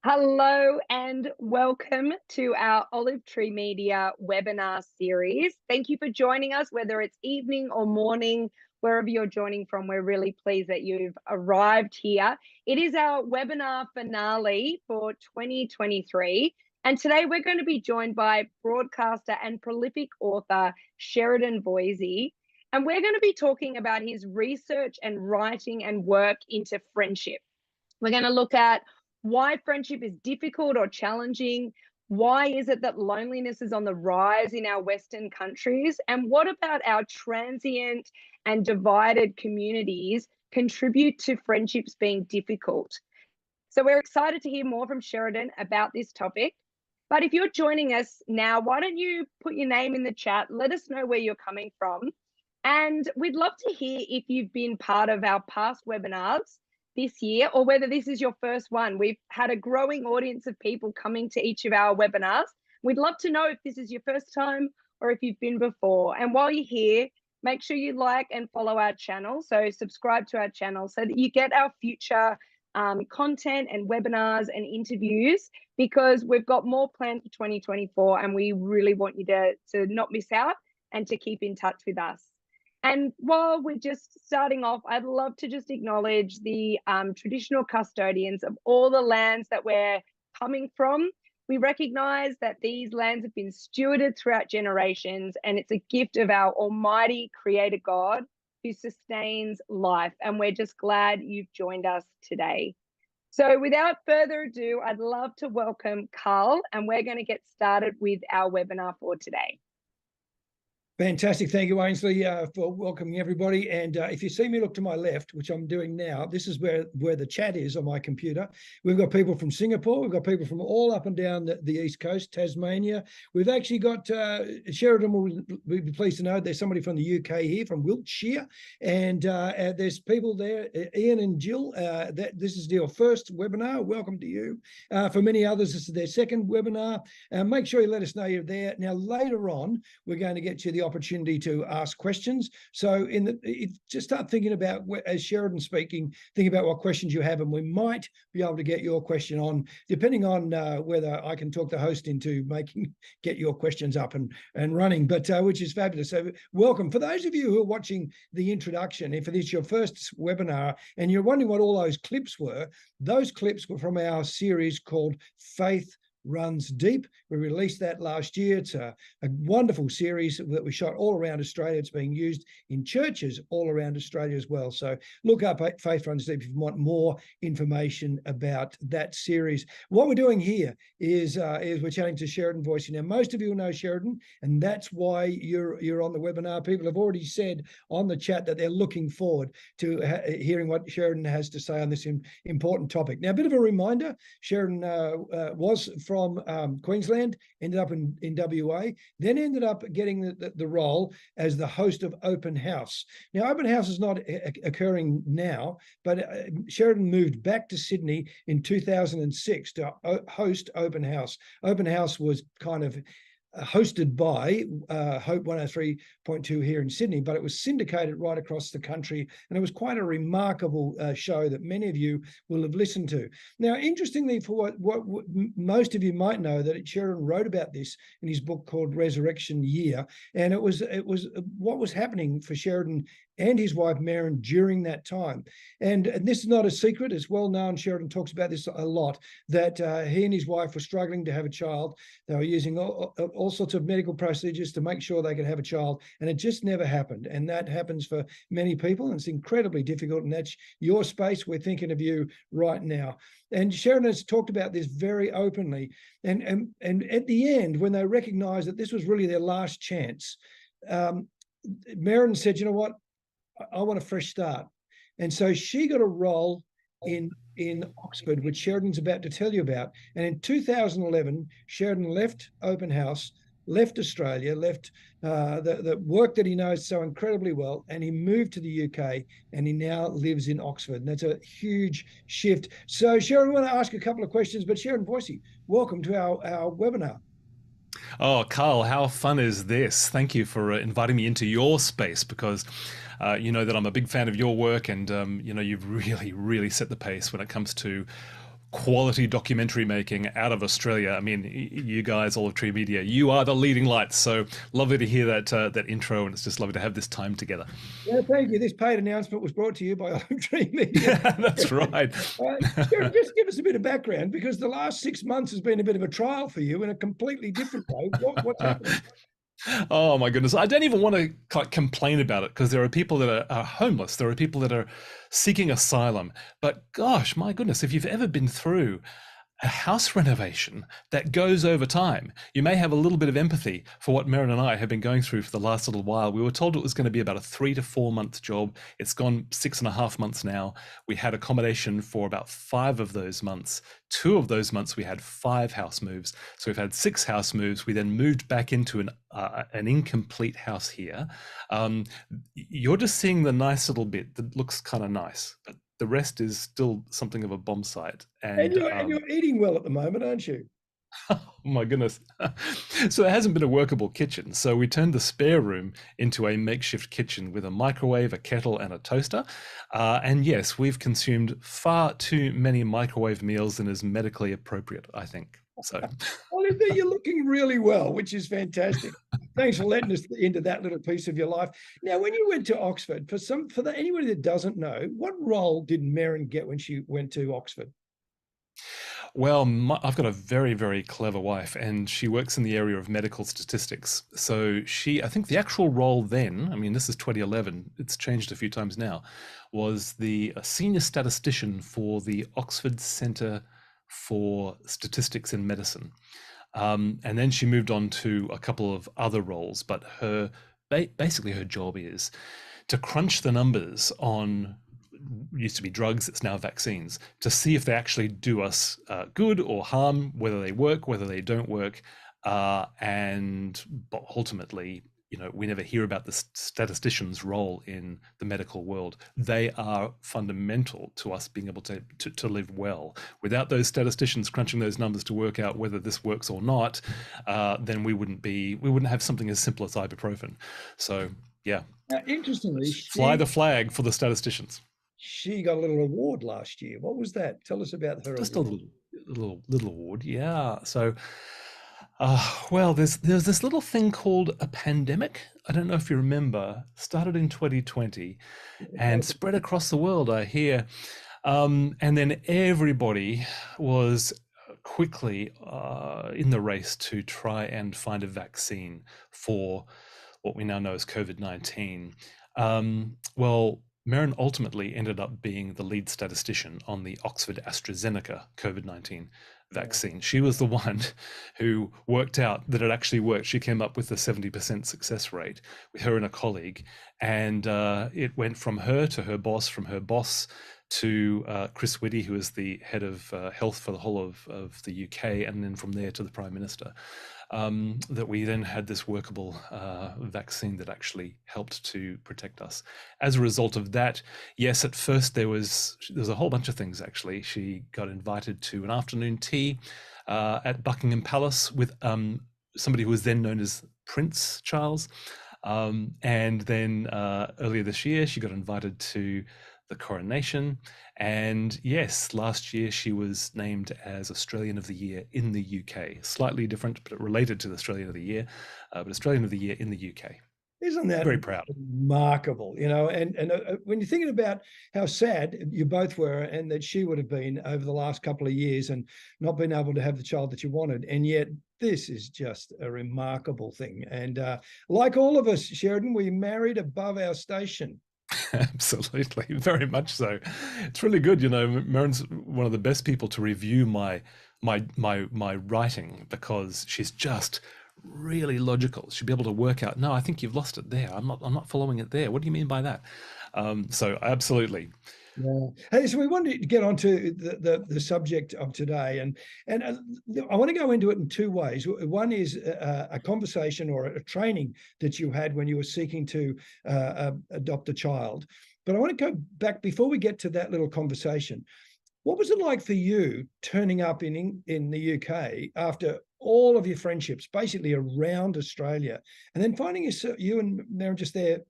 Hello and welcome to our Olive Tree Media webinar series. Thank you for joining us, whether it's evening or morning, wherever you're joining from. We're really pleased that you've arrived here. It is our webinar finale for 2023. And today we're going to be joined by broadcaster and prolific author Sheridan Voysey. And we're going to be talking about his research and writing and work into friendship. We're going to look at why friendship is difficult or challenging. Why is it that loneliness is on the rise in our Western countries? And what about our transient and divided communities contribute to friendships being difficult? So we're excited to hear more from Sheridan about this topic. But if you're joining us now, why don't you put your name in the chat? Let us know where you're coming from. And we'd love to hear if you've been part of our past webinars this year, or whether this is your first one. We've had a growing audience of people coming to each of our webinars. We'd love to know if this is your first time or if you've been before. And while you're here, make sure you like and follow our channel. So subscribe to our channel so that you get our future content and webinars and interviews, because we've got more planned for 2024 and we really want you to not miss out and to keep in touch with us. And while we're just starting off, I'd love to just acknowledge the traditional custodians of all the lands that we're coming from. We recognize that these lands have been stewarded throughout generations, and it's a gift of our almighty creator God who sustains life. And we're just glad you've joined us today. So without further ado, I'd love to welcome Karl, and we're going to get started with our webinar for today. Fantastic. Thank you, Ainsley, for welcoming everybody. And if you see me look to my left, which I'm doing now, this is where the chat is on my computer. We've got people from Singapore. We've got people from all up and down the East Coast, Tasmania. We've actually got, Sheridan will be pleased to know there's somebody from the UK here, from Wiltshire. And there's people there, Ian and Jill. This is your first webinar. Welcome to you. For many others, this is their second webinar. Make sure you let us know you're there. Now, later on, we're going to get you the opportunity to ask questions. So just start thinking about, as Sheridan's speaking, think about what questions you have, and we might be able to get your question on, depending on whether I can talk the host into get your questions up and running, but which is fabulous. So welcome. For those of you who are watching the introduction, if it is your first webinar and you're wondering what all those clips were, those clips were from our series called Faith Runs Deep. We released that last year. It's a wonderful series that we shot all around Australia. It's being used in churches all around Australia as well. So look up Faith Runs Deep if you want more information about that series. What we're doing here is we're chatting to Sheridan Voysey. Now, most of you know Sheridan, and that's why you're on the webinar. People have already said on the chat that they're looking forward to hearing what Sheridan has to say on this important topic. Now, a bit of a reminder, Sheridan was from Queensland, ended up in WA, then ended up getting the role as the host of Open House. Now, Open House is not occurring now, but Sheridan moved back to Sydney in 2006 to host Open House. Open House was kind of hosted by Hope 103.2 here in Sydney, but it was syndicated right across the country, and it was quite a remarkable show that many of you will have listened to. Now, interestingly, for what most of you might know, that Sheridan wrote about this in his book called Resurrection Year, and it was what was happening for Sheridan and his wife Maren during that time. And this is not a secret, it's well known. Sheridan talks about this a lot, that he and his wife were struggling to have a child. They were using all sorts of medical procedures to make sure they could have a child, and it just never happened. And that happens for many people, and it's incredibly difficult, and that's your space. We're thinking of you right now. And Sheridan has talked about this very openly. And at the end, when they recognized that this was really their last chance, Maren said, you know what, I want a fresh start. And so she got a role in Oxford, which Sheridan's about to tell you about. And in 2011, Sheridan left Open House, left Australia, left the work that he knows so incredibly well, and he moved to the UK, and he now lives in Oxford. And that's a huge shift. So Sheridan, I want to ask a couple of questions, but Sheridan Voysey, welcome to our webinar. Oh, Karl, how fun is this? Thank you for inviting me into your space, because you know that I'm a big fan of your work, and you know, you've really set the pace when it comes to quality documentary making out of Australia. I mean, you guys, Olive Tree Media, you are the leading lights. So lovely to hear that intro, and it's just lovely to have this time together. Yeah, thank you. This paid announcement was brought to you by Olive Tree Media. That's right. Sheridan, just give us a bit of background, because the last 6 months has been a bit of a trial for you in a completely different way. What's happening? Oh my goodness. I don't even want to complain about it, because there are people that are homeless. There are people that are seeking asylum. But gosh, my goodness, if you've ever been through a house renovation that goes over time, you may have a little bit of empathy for what Merrin and I have been going through for the last little while. We were told it was going to be about a 3 to 4 month job. It's gone 6.5 months now. We had accommodation for about 5 of those months. 2 of those months we had 5 house moves. So we've had 6 house moves. We then moved back into an incomplete house here. You're just seeing the nice little bit that looks kind of nice, but the rest is still something of a bomb site. And you're eating well at the moment, aren't you? Oh my goodness. So there hasn't been a workable kitchen. So we turned the spare room into a makeshift kitchen with a microwave, a kettle, and a toaster. And yes, we've consumed far too many microwave meals than is medically appropriate, I think. So Well, you're looking really well, which is fantastic. Thanks for letting us into that little piece of your life. Now, when you went to Oxford, for anybody that doesn't know, what role did Merrin get when she went to Oxford? Well, I've got a very, very clever wife, and she works in the area of medical statistics. So I think the actual role then, I mean, this is 2011, it's changed a few times now, was the senior statistician for the Oxford Centre for Statistics in Medicine. And then she moved on to a couple of other roles, but basically her job is to crunch the numbers on, used to be drugs, it's now vaccines, to see if they actually do us good or harm, whether they work, whether they don't work, and ultimately, we never hear about the statistician's role in the medical world. They are fundamental to us being able to live well. Without those statisticians crunching those numbers to work out whether this works or not, then we wouldn't have something as simple as ibuprofen. So yeah. Interestingly, fly the flag for the statisticians. She got a little award last year. What was that? Tell us about her. Just award. a little award, yeah. So, well, there's this little thing called a pandemic. I don't know if you remember. Started in 2020, and spread across the world, I hear. And then everybody was quickly in the race to try and find a vaccine for what we now know as COVID-19. Well, Merrin ultimately ended up being the lead statistician on the Oxford AstraZeneca COVID-19 vaccine. She was the one who worked out that it actually worked. She came up with a 70% success rate with her and a colleague. And it went from her to her boss, from her boss to Chris Whitty, who is the head of health for the whole of the UK, and then from there to the Prime Minister. That we then had this workable vaccine that actually helped to protect us. As a result of that, yes, at first there was a whole bunch of things actually. She got invited to an afternoon tea at Buckingham Palace with somebody who was then known as Prince Charles. And then earlier this year, she got invited to the coronation. And yes, last year she was named as Australian of the Year in the UK. Slightly different, but related to the Australian of the Year, but Australian of the Year in the UK. Isn't that very proud? Remarkable, and when you're thinking about how sad you both were, and that she would have been over the last couple of years and not been able to have the child that you wanted, and yet this is just a remarkable thing. And like all of us, Sheridan, we married above our station. Absolutely, very much so. It's really good, Merrin's one of the best people to review my writing, because she's just really logical. She'd be able to work out, no, I think you've lost it there. I'm not following it there. What do you mean by that? So absolutely. Yeah. Hey, so we wanted to get on to the subject of today, and I want to go into it in 2 ways. One is a conversation or a training that you had when you were seeking to adopt a child. But I want to go back before we get to that little conversation. What was it like for you turning up in the UK after all of your friendships, basically around Australia, and then finding you and Merrin just there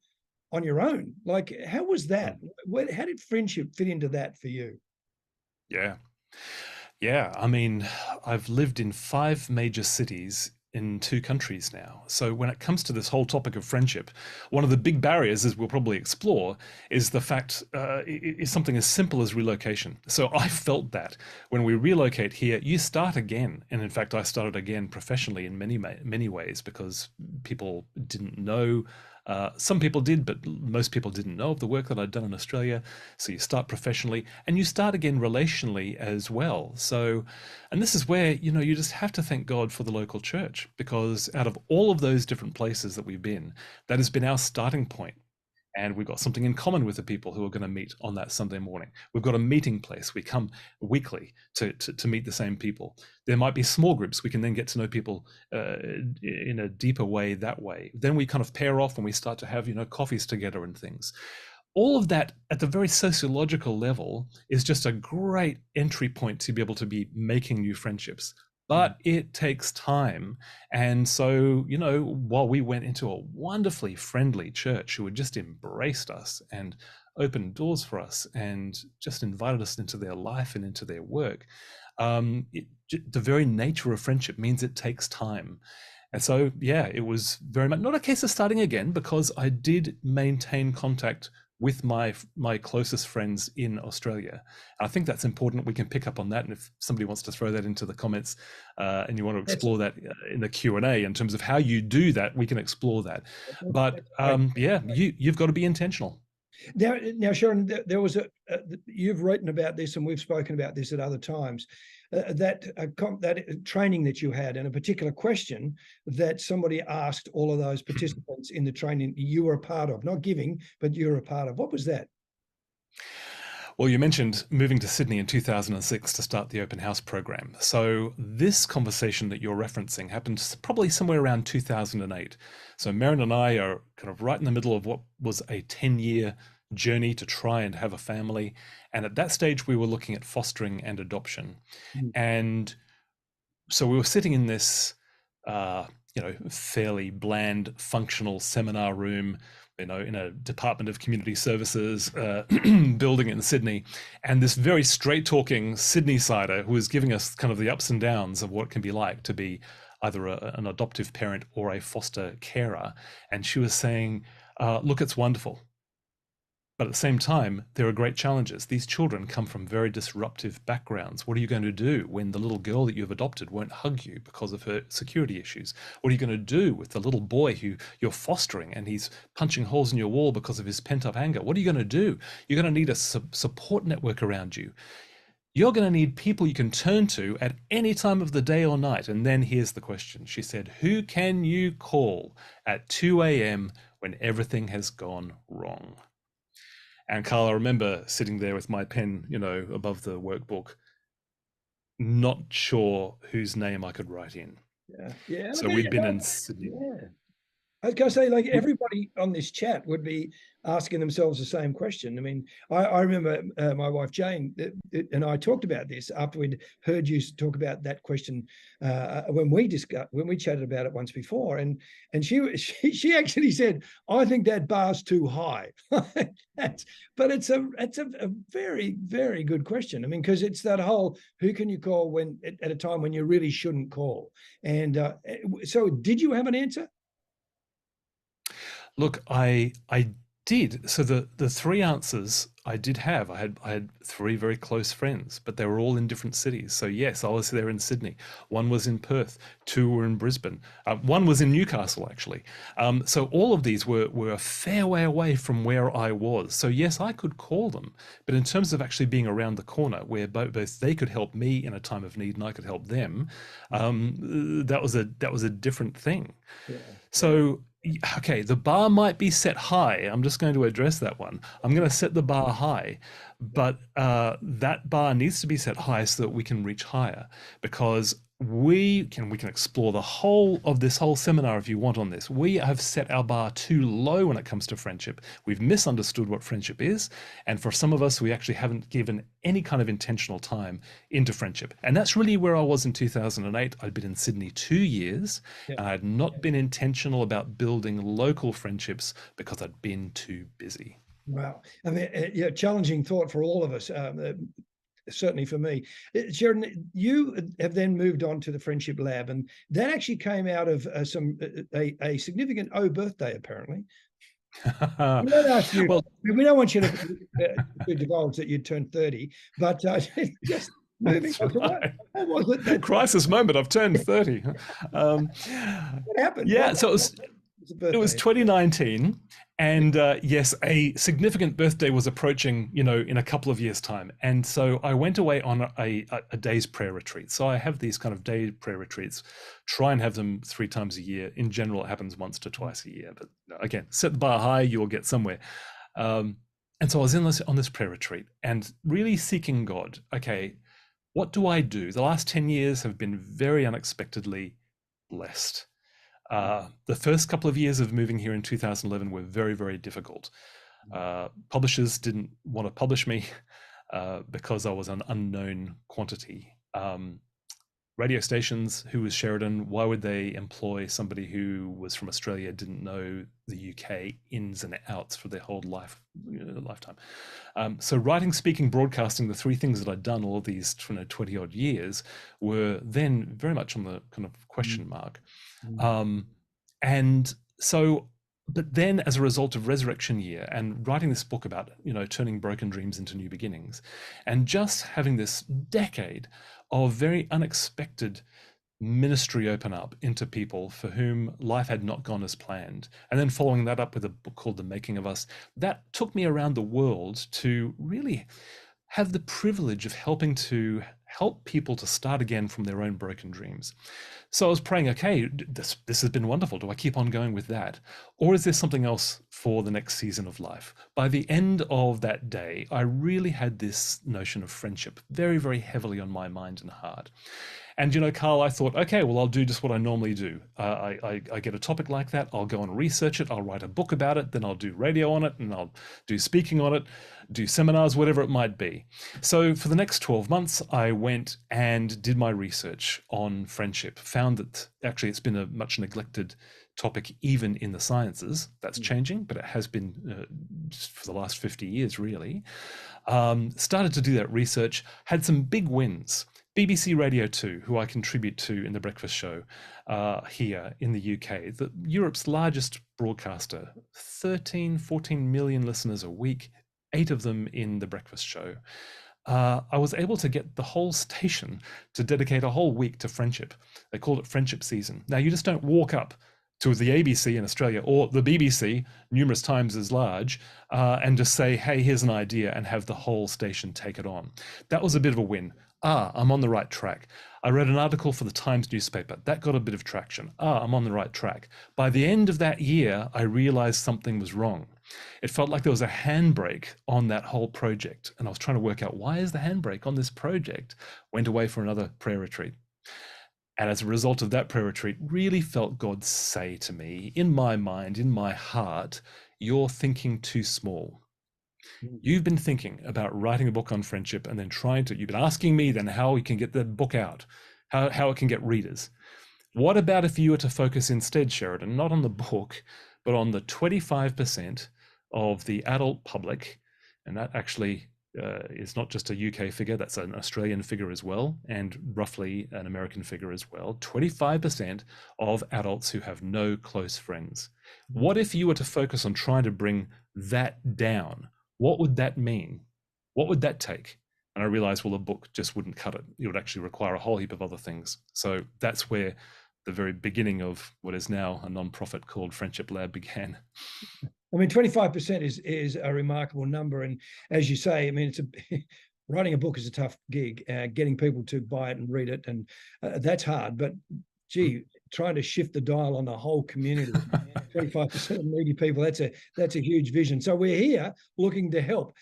on your own? Like, how was that? How did friendship fit into that for you? Yeah. Yeah, I mean, I've lived in 5 major cities in 2 countries now. So when it comes to this whole topic of friendship, one of the big barriers, as we'll probably explore, is the fact is something as simple as relocation. So I felt that when we relocate here, you start again. And in fact, I started again professionally in many ways because people didn't know. Some people did, but most people didn't know of the work that I'd done in Australia. So you start professionally and you start again relationally as well. So, and this is where, you just have to thank God for the local church, because out of all of those different places that we've been, that has been our starting point. And we've got something in common with the people who are going to meet on that Sunday morning. We've got a meeting place. We come weekly to meet the same people. There might be small groups. We can then get to know people in a deeper way that way. Then we kind of pair off and we start to have, coffees together and things. All of that at the very sociological level is just a great entry point to be able to be making new friendships. But it takes time. And so, while we went into a wonderfully friendly church who had just embraced us and opened doors for us and just invited us into their life and into their work, the very nature of friendship means it takes time. And so, yeah, it was very much not a case of starting again, because I did maintain contact with my closest friends in Australia. I think that's important. We can pick up on that, and if somebody wants to throw that into the comments and you want to explore that in the Q&A in terms of how you do that, we can explore that. But yeah, you've got to be intentional. Now, Sharon, there was you've written about this, and we've spoken about this at other times. That training that you had, and a particular question that somebody asked all of those participants in the training you were a part of, not giving, but you were a part of. What was that? Well, you mentioned moving to Sydney in 2006 to start the open house program. So this conversation that you're referencing happened probably somewhere around 2008. So Maren and I are kind of right in the middle of what was a 10-year journey to try and have a family. And at that stage, we were looking at fostering and adoption. And so we were sitting in this, fairly bland, functional seminar room, in a Department of Community Services building in Sydney, and this very straight-talking Sydney-sider who was giving us kind of the ups and downs of what it can be like to be either an adoptive parent or a foster carer. And she was saying, look, it's wonderful. But at the same time, there are great challenges. These children come from very disruptive backgrounds. What are you going to do when the little girl that you've adopted won't hug you because of her security issues? What are you going to do with the little boy who you're fostering and he's punching holes in your wall because of his pent-up anger? What are you going to do? You're going to need a support network around you. You're going to need people you can turn to at any time of the day or night. And then here's the question. She said, who can you call at 2 a.m. when everything has gone wrong? And Karl, I remember sitting there with my pen, above the workbook, not sure whose name I could write in. Yeah. So we'd been in Sydney. Yeah. I was going to say, like, everybody on this chat would be asking themselves the same question. I mean, I remember my wife Jane and I talked about this after we'd heard you talk about that question when we chatted about it once before, and she actually said, "I think that bar's too high." But it's a very, very good question. I mean, because it's that whole who can you call when at a time when you really shouldn't call. And so, did you have an answer? Look, I did. So the three answers I did have. I had three very close friends, but they were all in different cities. So yes, I was there in Sydney. One was in Perth. Two were in Brisbane. One was in Newcastle, actually. So all of these were a fair way away from where I was. So yes, I could call them, but in terms of actually being around the corner, where both they could help me in a time of need and I could help them, that was a different thing. Yeah. So. Okay, the bar might be set high. I'm just going to address that one. I'm going to set the bar high, but that bar needs to be set high so that we can reach higher, because we can explore the whole of this whole seminar if you want on this. We have set our bar too low when it comes to friendship. We've misunderstood what friendship is, and for some of us, we actually haven't given any kind of intentional time into friendship. And that's really where I was in 2008. I'd been in Sydney 2 years, and I had not been intentional about building local friendships because I'd been too busy. Wow. I mean, challenging thought for all of us. certainly for me. Sheridan, you have then moved on to the Friendship Lab, and that actually came out of a significant birthday, apparently. We don't ask you. Well, We don't want you to divulge that you turned 30, but just moving that's on to right. what was it that Crisis moment. I've turned 30. what happened? Yeah, What so was the it was birthday? 2019, and yes, a significant birthday was approaching, in a couple of years' time. And so I went away on a day's prayer retreat. So I have these kind of day prayer retreats, try and have them 3 times a year. In general, it happens once to twice a year. But again, set the bar high, you will get somewhere. And so I was on this prayer retreat and really seeking God. Okay, what do I do? The last 10 years have been very unexpectedly blessed. The first couple of years of moving here in 2011 were very, very difficult. Publishers didn't want to publish me because I was an unknown quantity. Radio stations, who was Sheridan? Why would they employ somebody who was from Australia, didn't know the UK ins and outs for their whole lifetime? So writing, speaking, broadcasting, the 3 things that I'd done all of these 20 odd years were then very much on the kind of question mark. And so, but then as a result of Resurrection Year and writing this book about, turning broken dreams into new beginnings, and just having this decade of very unexpected ministry open up into people for whom life had not gone as planned, and then following that up with a book called The Making of Us, that took me around the world to really have the privilege of helping to help people to start again from their own broken dreams. So I was praying, okay, this has been wonderful. Do I keep on going with that? Or is there something else for the next season of life? By the end of that day, I really had this notion of friendship very, very heavily on my mind and heart. And, Karl, I thought, okay, well, I'll do just what I normally do. I get a topic like that, I'll go and research it, I'll write a book about it, then I'll do radio on it, and I'll do speaking on it, do seminars, whatever it might be. So for the next 12 months, I went and did my research on friendship, found that actually it's been a much neglected topic even in the sciences. That's changing, but it has been for the last 50 years, really. Started to do that research, had some big wins. BBC Radio 2, who I contribute to in The Breakfast Show here in the UK, Europe's largest broadcaster, 14 million listeners a week, 8 of them in The Breakfast Show. I was able to get the whole station to dedicate a whole week to friendship. They called it Friendship Season. Now, you just don't walk up to the ABC in Australia or the BBC, numerous times as large, and just say, hey, here's an idea, and have the whole station take it on. That was a bit of a win. I'm on the right track. I read an article for the Times newspaper. That got a bit of traction. I'm on the right track. By the end of that year, I realized something was wrong. It felt like there was a handbrake on that whole project. And I was trying to work out, why is the handbrake on this project? Went away for another prayer retreat. And as a result of that prayer retreat, really felt God say to me, in my mind, in my heart, you're thinking too small. You've been thinking about writing a book on friendship and then you've been asking me then how we can get the book out, how it can get readers. What about if you were to focus instead, Sheridan, not on the book, but on the 25% of the adult public, and that actually is not just a UK figure, that's an Australian figure as well, and roughly an American figure as well, 25% of adults who have no close friends. What if you were to focus on trying to bring that down? What would that mean? What would that take? And I realized, well, a book just wouldn't cut it. It would actually require a whole heap of other things. So that's where the very beginning of what is now a nonprofit called Friendship Lab began. I mean, 25% is a remarkable number. And as you say, I mean, writing a book is a tough gig. Getting people to buy it and read it, and that's hard. But gee, trying to shift the dial on the whole community, 25% of needy people, that's a huge vision. So we're here looking to help.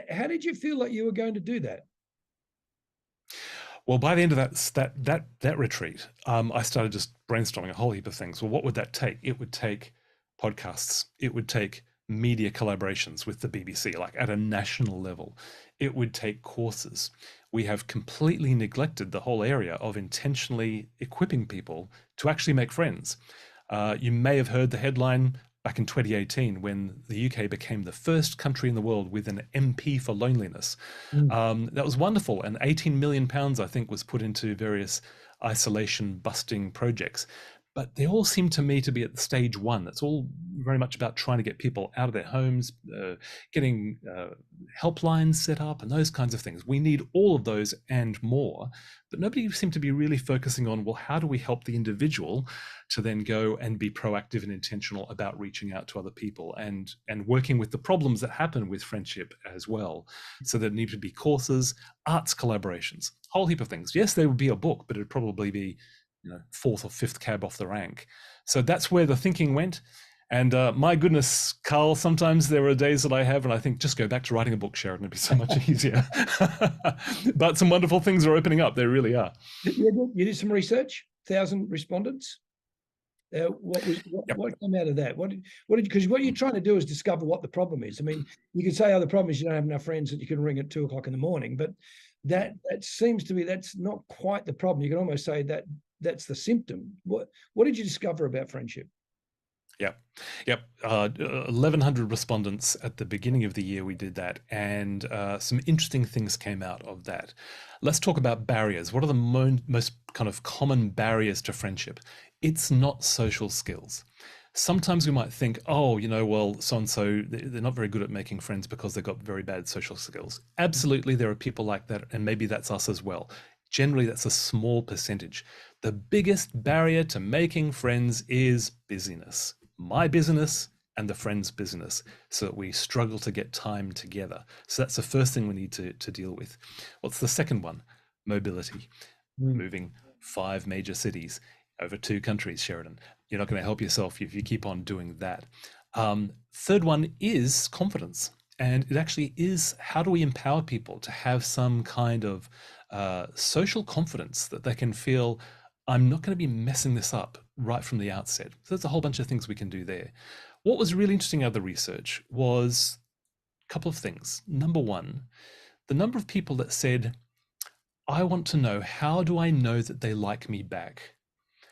How did you feel like you were going to do that? Well, by the end of that retreat, I started just brainstorming a whole heap of things. Well, what would that take? It would take podcasts. It would take media collaborations with the BBC, like at a national level. It would take courses. We have completely neglected the whole area of intentionally equipping people to actually make friends. You may have heard the headline, back in 2018 when the UK became the first country in the world with an MP for loneliness. That was wonderful. And 18 million pounds, I think, was put into various isolation busting projects. But they all seem to me to be at stage one. It's all very much about trying to get people out of their homes, getting helplines set up and those kinds of things. We need all of those and more, but nobody seemed to be really focusing on, well, how do we help the individual to then go and be proactive and intentional about reaching out to other people and working with the problems that happen with friendship as well. So there need to be courses, arts collaborations, whole heap of things. Yes, there would be a book, but it'd probably be fourth or fifth cab off the rank. So that's where the thinking went. And my goodness, Karl, sometimes there are days that I have and I think, just go back to writing a book, Sheridan, it'd be so much easier. But some wonderful things are opening up. They really are. You did some research, 1,000 respondents. What came out of that? Because what you're trying to do is discover what the problem is. I mean, you could say, the problem is you don't have enough friends that you can ring at 2 o'clock in the morning, but that seems to be, that's not quite the problem. You can almost say that that's the symptom. What did you discover about friendship? Yep. 1,100 respondents at the beginning of the year. We did that, and some interesting things came out of that. Let's talk about barriers. What are the most kind of common barriers to friendship? It's not social skills. Sometimes we might think, oh, well, so-and-so, they're not very good at making friends because they've got very bad social skills. Absolutely, there are people like that, and maybe that's us as well. Generally, that's a small percentage. The biggest barrier to making friends is busyness. My business and the friend's business, so that we struggle to get time together. So that's the first thing we need to deal with. What's the second one? Mobility. Moving 5 major cities over 2 countries, Sheridan. You're not going to help yourself if you keep on doing that. Third one is confidence. And it actually is, how do we empower people to have some kind of social confidence that they can feel, I'm not going to be messing this up right from the outset. So there's a whole bunch of things we can do there. What was really interesting out of the research was a couple of things. Number one, the number of people that said, I want to know, how do I know that they like me back?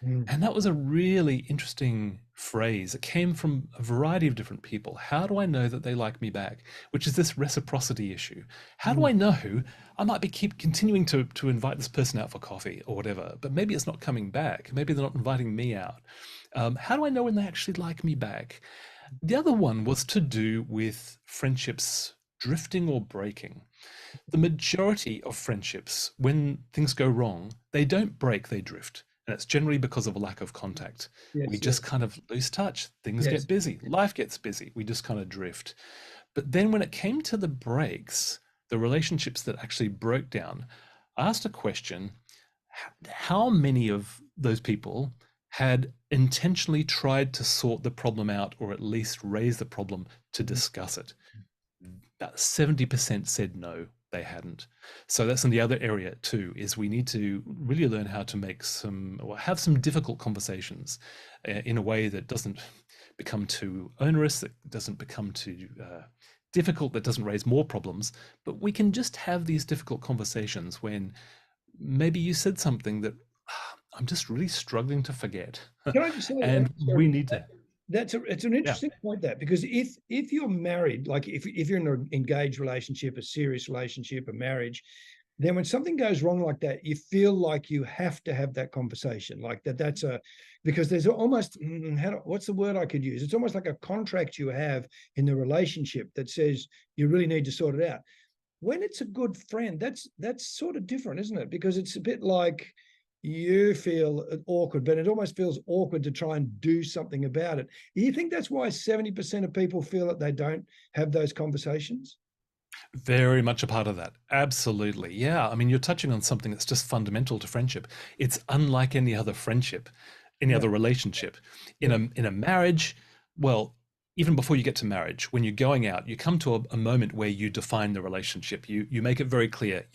And that was a really interesting phrase. It came from a variety of different people. How do I know that they like me back? Which is this reciprocity issue. How do I know? I might be continuing to invite this person out for coffee or whatever, but maybe it's not coming back. Maybe they're not inviting me out. How do I know when they actually like me back? The other one was to do with friendships drifting or breaking. The majority of friendships, when things go wrong, they don't break, they drift. And it's generally because of a lack of contact. We just kind of lose touch. Things get busy. Life gets busy. We just kind of drift. But then when it came to the breaks, the relationships that actually broke down, I asked a question, how many of those people had intentionally tried to sort the problem out, or at least raise the problem to discuss it? About 70% said no, they hadn't. So that's in the other area too, is we need to really learn how to make have some difficult conversations in a way that doesn't become too onerous, that doesn't become too difficult, that doesn't raise more problems, but we can just have these difficult conversations when maybe you said something that I'm just really struggling to forget. Can I just say and we need to. It's an interesting point, that, because if you're married, like if you're in an engaged relationship, a serious relationship, a marriage, then when something goes wrong like that, you feel like you have to have that conversation, like that's because there's almost, what's the word I could use? It's almost like a contract you have in the relationship that says you really need to sort it out. When it's a good friend, that's sort of different, isn't it? Because it's a bit like, you feel awkward, but it almost feels awkward to try and do something about it. Do you think that's why 70% of people feel that they don't have those conversations? Very much a part of that. Absolutely. Yeah. I mean, you're touching on something that's just fundamental to friendship. It's unlike any other friendship, any other relationship. In a marriage, well, even before you get to marriage, when you're going out, you come to a moment where you define the relationship. You make it very clear,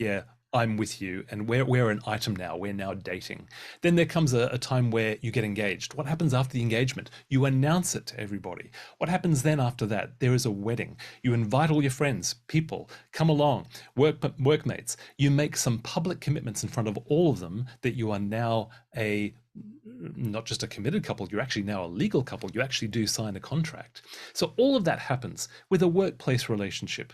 I'm with you, and we're an item now. We're now dating. Then there comes a time where you get engaged. What happens after the engagement? You announce it to everybody. What happens then after that? There is a wedding. You invite all your friends, people, come along, workmates. You make some public commitments in front of all of them that you are now a not just a committed couple, you're actually now a legal couple. You actually do sign a contract. So all of that happens with a workplace relationship.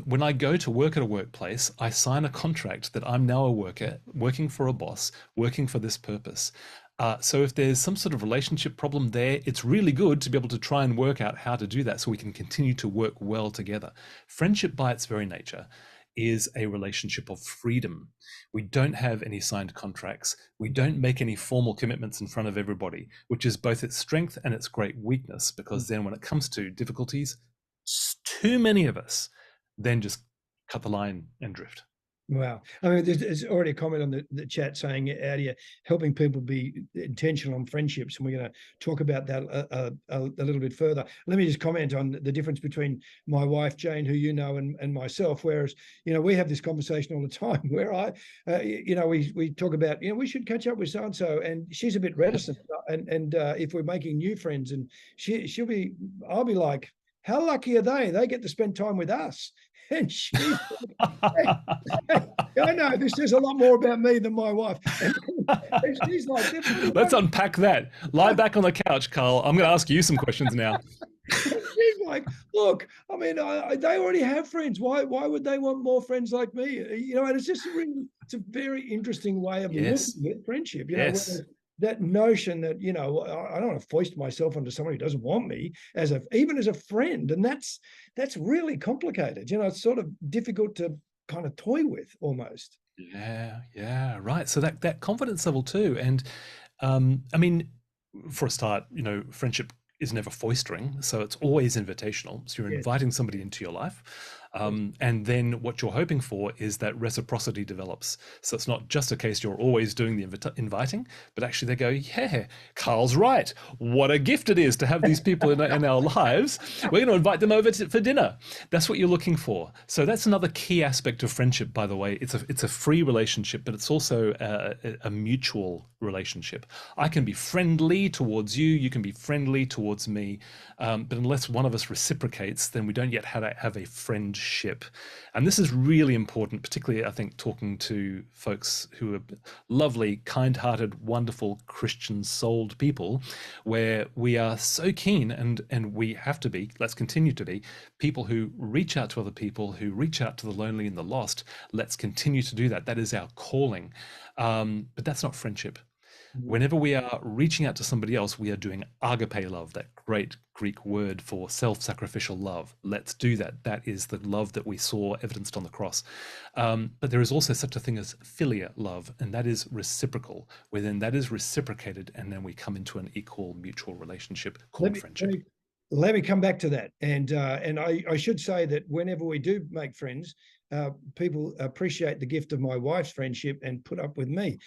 When I go to work at a workplace, I sign a contract that I'm now a worker, working for a boss, working for this purpose. So if there's some sort of relationship problem there, it's really good to be able to try and work out how to do that so we can continue to work well together. Friendship by its very nature is a relationship of freedom. We don't have any signed contracts. We don't make any formal commitments in front of everybody, which is both its strength and its great weakness, because then when it comes to difficulties, too many of us then just cut the line and drift. Wow. I mean, there's already a comment on the chat saying out here, helping people be intentional on friendships. And we're going to talk about that a little bit further. Let me just comment on the difference between my wife, Jane, who you know, and myself. Whereas, we have this conversation all the time where we talk about, we should catch up with so-and-so. And she's a bit reticent. And if we're making new friends, and I'll be like, how lucky are they? They get to spend time with us. And she's like, I know this says a lot more about me than my wife. And she's like, let's unpack that. Lie back on the couch, Karl. I'm going to ask you some questions now. She's like, look, I mean, they already have friends. Why would they want more friends like me? And it's just it's a very interesting way of looking at friendship. That notion that, I don't want to foist myself onto someone who doesn't want me even as a friend. And that's really complicated. It's sort of difficult to kind of toy with almost. Yeah, right. So that confidence level too. And I mean, for a start, friendship is never foistering. So it's always invitational. So you're inviting somebody into your life. And then what you're hoping for is that reciprocity develops. So it's not just a case you're always doing the inviting, but actually they go, yeah, Karl's right. What a gift it is to have these people in our lives. We're going to invite them over for dinner. That's what you're looking for. So that's another key aspect of friendship, by the way. It's a free relationship, but it's also a mutual relationship. I can be friendly towards you. You can be friendly towards me. But unless one of us reciprocates, then we don't yet have a friendship. And this is really important, particularly, I think, talking to folks who are lovely, kind-hearted, wonderful, Christian-souled people, where we are so keen, and we have to be, let's continue to be, people who reach out to other people, who reach out to the lonely and the lost. Let's continue to do that. That is our calling. But that's not friendship. Whenever we are reaching out to somebody else, we are doing agape love, that great Greek word for self-sacrificial love. Let's do that. That is the love that we saw evidenced on the cross. But there is also such a thing as philia love, and that is reciprocal, where then that is reciprocated, and then we come into an equal mutual relationship called friendship. Let me come back to that. And I should say that whenever we do make friends, people appreciate the gift of my wife's friendship and put up with me.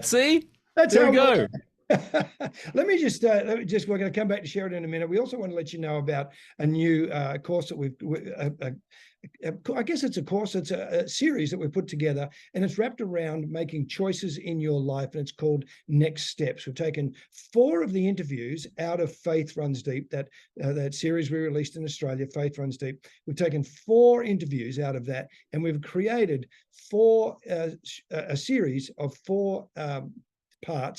See, that's there how we go. Let me just we're going to come back to Sheridan in a minute. We also want to let you know about a new course that I guess it's a course, it's a series that we've put together, and it's wrapped around making choices in your life, and it's called Next Steps. We've taken 4 of the interviews out of Faith Runs Deep, that series we released in Australia, Faith Runs Deep. We've taken 4 interviews out of that, and we've created a series of 4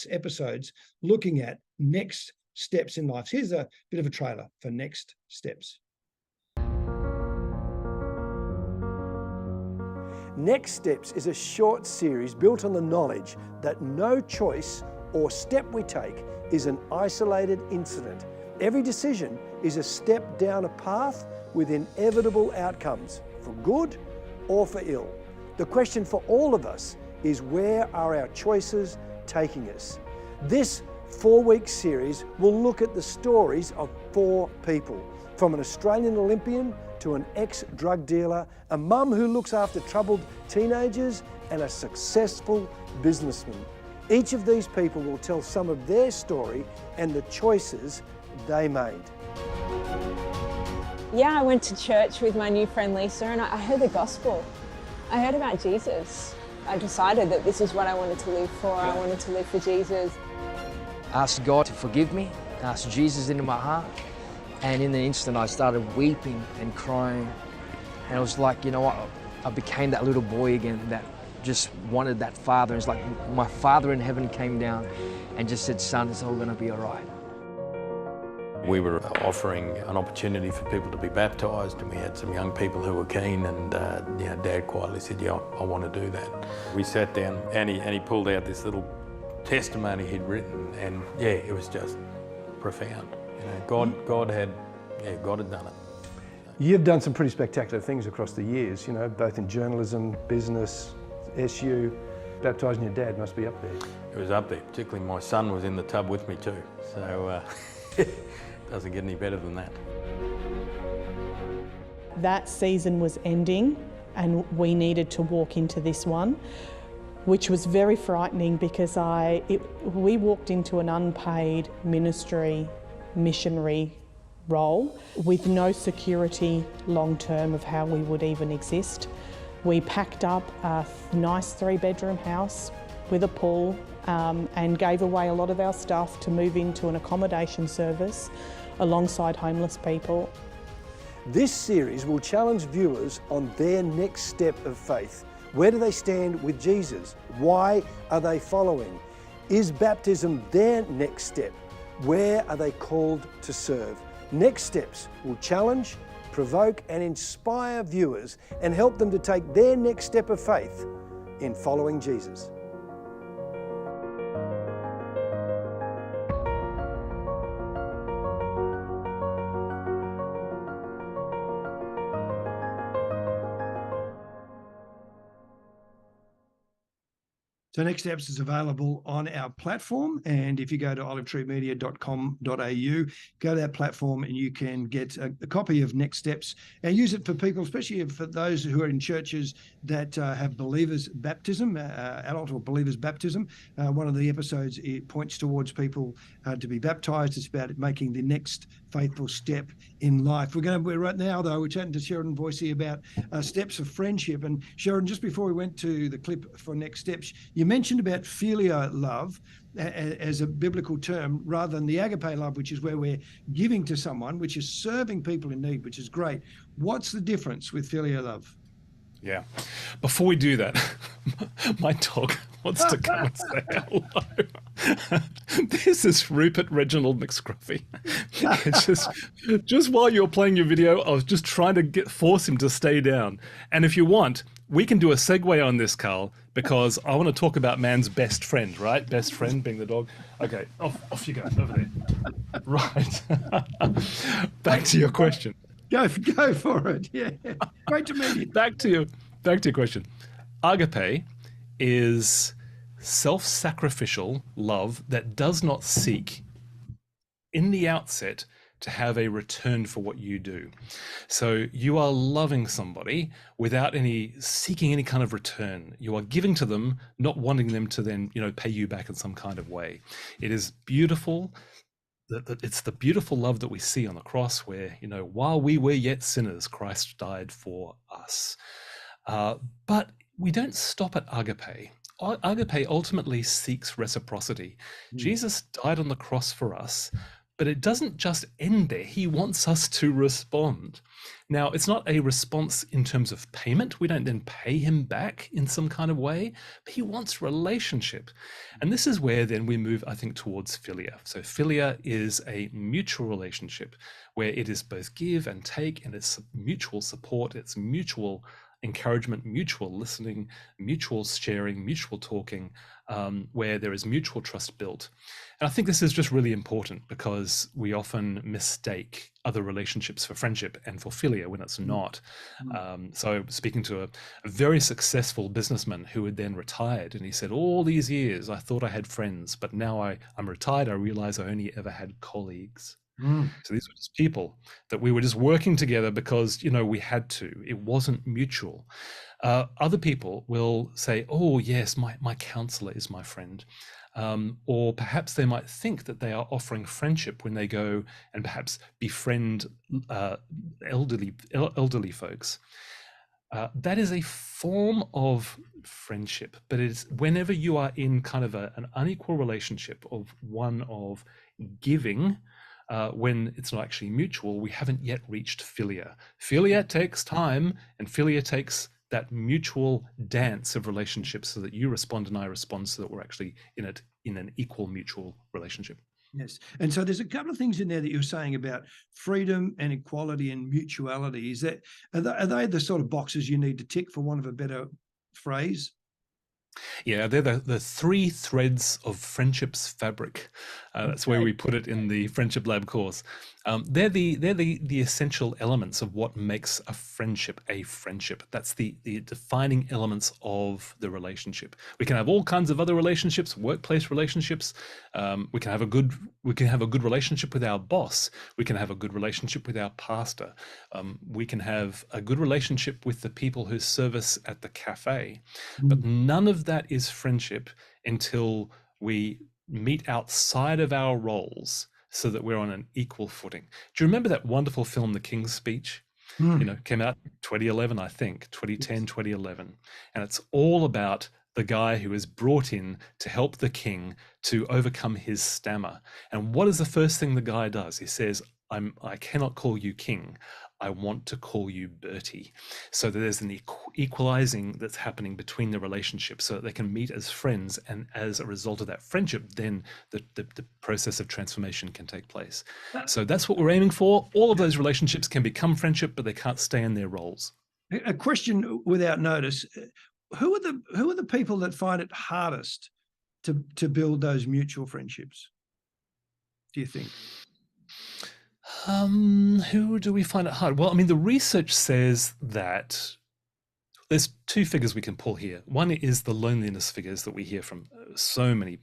episodes, looking at next steps in life. So here's a bit of a trailer for Next Steps. Next Steps is a short series built on the knowledge that no choice or step we take is an isolated incident. Every decision is a step down a path with inevitable outcomes, for good or for ill. The question for all of us is, where are our choices taking us? This 4-week series will look at the stories of 4 people, from an Australian Olympian to an ex-drug dealer, a mum who looks after troubled teenagers, and a successful businessman. Each of these people will tell some of their story and the choices they made. Yeah, I went to church with my new friend Lisa, and I heard the gospel. I heard about Jesus. I decided that this is what I wanted to live for. I wanted to live for Jesus. I asked God to forgive me, asked Jesus into my heart, and in the instant I started weeping and crying. And it was like, you know what, I became that little boy again that just wanted that father. It's like my Father in heaven came down and just said, son, it's all going to be all right. We were offering an opportunity for people to be baptised, and we had some young people who were keen, and Dad quietly said, yeah, I want to do that. We sat down and he pulled out this little testimony he'd written, and yeah, it was just profound. You know, God had done it. You've done some pretty spectacular things across the years, you know, both in journalism, business, SU. Baptising your dad must be up there. It was up there, particularly my son was in the tub with me too, so doesn't get any better than that. That season was ending and we needed to walk into this one, which was very frightening because we walked into an unpaid missionary role with no security long term of how we would even exist. We packed up a nice 3-bedroom house with a pool and gave away a lot of our stuff to move into an accommodation service alongside homeless people. This series will challenge viewers on their next step of faith. Where do they stand with Jesus? Why are they following? Is baptism their next step? Where are they called to serve? Next Steps will challenge, provoke and inspire viewers and help them to take their next step of faith in following Jesus. So Next Steps is available on our platform, and if you go to olivetreemedia.com.au, go to that platform and you can get a copy of Next Steps and use it for people, especially for those who are in churches that have believers baptism, adult or believers baptism. One of the episodes, it points towards people to be baptized. It's about making the next faithful step in life. We're right now, though, we're chatting to Sheridan Voysey about steps of friendship. And Sheridan, just before we went to the clip for Next Steps, you mentioned about philia love as a biblical term rather than the agape love, which is where we're giving to someone, which is serving people in need, which is great. What's the difference with philia love? Yeah. Before we do that, my dog wants to come and say hello. This is Rupert Reginald McScruffy. It's just while you're playing your video, I was just trying to force him to stay down. And if you want, we can do a segue on this, Karl, because I want to talk about man's best friend, right? Best friend being the dog. Okay, off you go, over there. Right. Back to your question. Go for it. Yeah. Great to meet you. Back to your question. Agape is self-sacrificial love that does not seek in the outset to have a return for what you do. So you are loving somebody without seeking any kind of return. You are giving to them, not wanting them to then, pay you back in some kind of way. It is beautiful. It's the beautiful love that we see on the cross where, while we were yet sinners, Christ died for us. But we don't stop at agape. Agape ultimately seeks reciprocity. Jesus died on the cross for us, but it doesn't just end there. He wants us to respond. Now, it's not a response in terms of payment. We don't then pay him back in some kind of way, but he wants relationship. And this is where then we move, I think, towards philia. So philia is a mutual relationship where it is both give and take, and it's mutual support, it's mutual encouragement, mutual listening, mutual sharing, mutual talking, where there is mutual trust built. And I think this is just really important because we often mistake other relationships for friendship and for philia when it's not. So speaking to a very successful businessman who had then retired, and he said, all these years I thought I had friends, but now I'm retired, I realize I only ever had colleagues. So these were just people that we were just working together because, we had to. It wasn't mutual. Other people will say, oh, yes, my counselor is my friend. Or perhaps they might think that they are offering friendship when they go and perhaps befriend elderly folks. That is a form of friendship, but it's whenever you are in kind of an unequal relationship of one of giving, when it's not actually mutual, we haven't yet reached philia. Philia takes time, and philia takes that mutual dance of relationships so that you respond and I respond, so that we're actually in an equal mutual relationship. Yes. And so there's a couple of things in there that you're saying about freedom and equality and mutuality. Are they the sort of boxes you need to tick, for want of a better phrase? Yeah, they're the three threads of friendship's fabric. That's where we put it in the Friendship Lab course. They're the essential elements of what makes a friendship a friendship. That's the defining elements of the relationship. We can have all kinds of other relationships, workplace relationships. We can have a good relationship with our boss. We can have a good relationship with our pastor. We can have a good relationship with the people who serve us at the cafe. But none of that is friendship until we meet outside of our roles, so that we're on an equal footing. Do you remember that wonderful film, The King's Speech? Came out 2011, I think, 2010, 2011. And it's all about the guy who is brought in to help the king to overcome his stammer. And what is the first thing the guy does? He says, I cannot call you king. I want to call you Bertie. So that there's an equalizing that's happening between the relationships, so that they can meet as friends. And as a result of that friendship, then the process of transformation can take place. So that's what we're aiming for. All of those relationships can become friendship, but they can't stay in their roles. A question without notice. Who are the people that find it hardest to build those mutual friendships, do you think? Who do we find it hard? Well, I mean, the research says that there's two figures we can pull here. One is the loneliness figures that we hear from so many